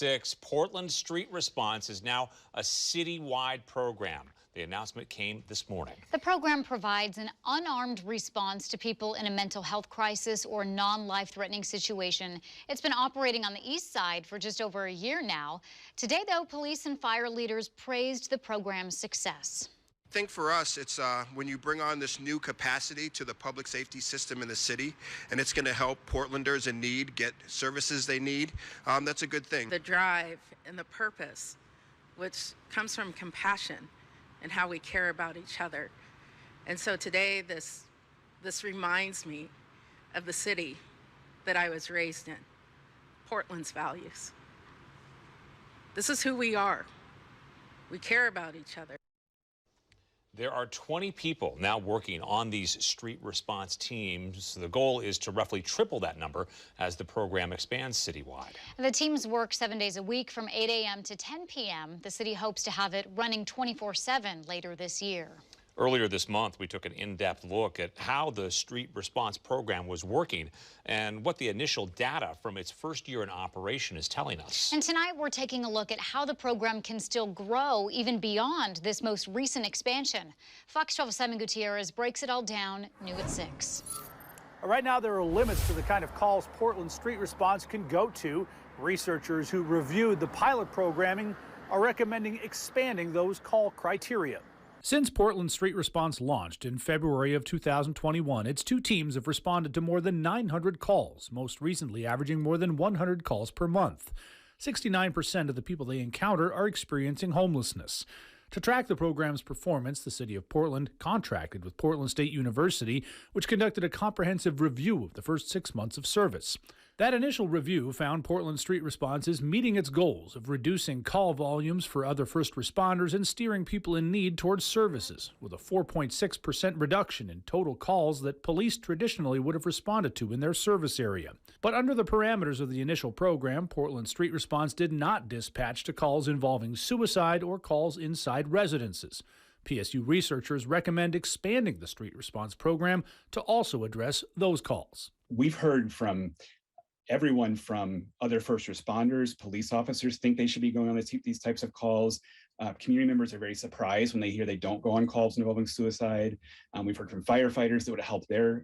6, Portland Street Response is now a citywide program. The announcement came this morning. The program provides an unarmed response to people in a mental health crisis or non-life-threatening situation. It's been operating on the east side for just over a year now. Today, though, police and fire leaders praised the program's success. I think for us, it's when you bring on this new capacity to the public safety system in the city, and it's going to help Portlanders in need get services they need, that's a good thing. The drive and the purpose, which comes from compassion and how we care about each other. And so today, this reminds me of the city that I was raised in, Portland's values. This is who we are. We care about each other. There are 20 people now working on these street response teams. The goal is to roughly triple that number as the program expands citywide. The teams work 7 days a week from 8 a.m. to 10 p.m. The city hopes to have it running 24/7 later this year. Earlier this month, we took an in-depth look at how the street response program was working and what the initial data from its first year in operation is telling us. And tonight, we're taking a look at how the program can still grow even beyond this most recent expansion. Fox 12's Simon Gutierrez breaks it all down, new at 6. Right now, there are limits to the kind of calls Portland Street Response can go to. Researchers who reviewed the pilot programming are recommending expanding those call criteria. Since Portland Street Response launched in February of 2021, its two teams have responded to more than 900 calls, most recently averaging more than 100 calls per month. 69% of the people they encounter are experiencing homelessness. To track the program's performance, the city of Portland contracted with Portland State University, which conducted a comprehensive review of the first 6 months of service. That initial review found Portland Street Response is meeting its goals of reducing call volumes for other first responders and steering people in need towards services, with a 4.6% reduction in total calls that police traditionally would have responded to in their service area. But under the parameters of the initial program, Portland Street Response did not dispatch to calls involving suicide or calls inside residences. PSU researchers recommend expanding the Street Response program to also address those calls. We've heard from everyone from other first responders, police officers think they should be going on these types of calls. Community members are very surprised when they hear they don't go on calls involving suicide. We've heard from firefighters that would help their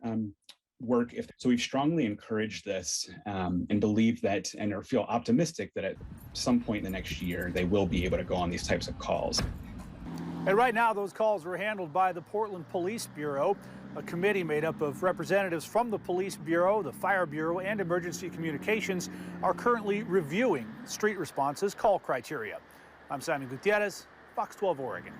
work. So we've strongly encouraged this and believe that and feel optimistic that at some point in the next year, they will be able to go on these types of calls. And right now, those calls are handled by the Portland Police Bureau. A committee made up of representatives from the Police Bureau, the Fire Bureau, and Emergency Communications are currently reviewing Street Response's call criteria. I'm Simon Gutierrez, Fox 12 Oregon.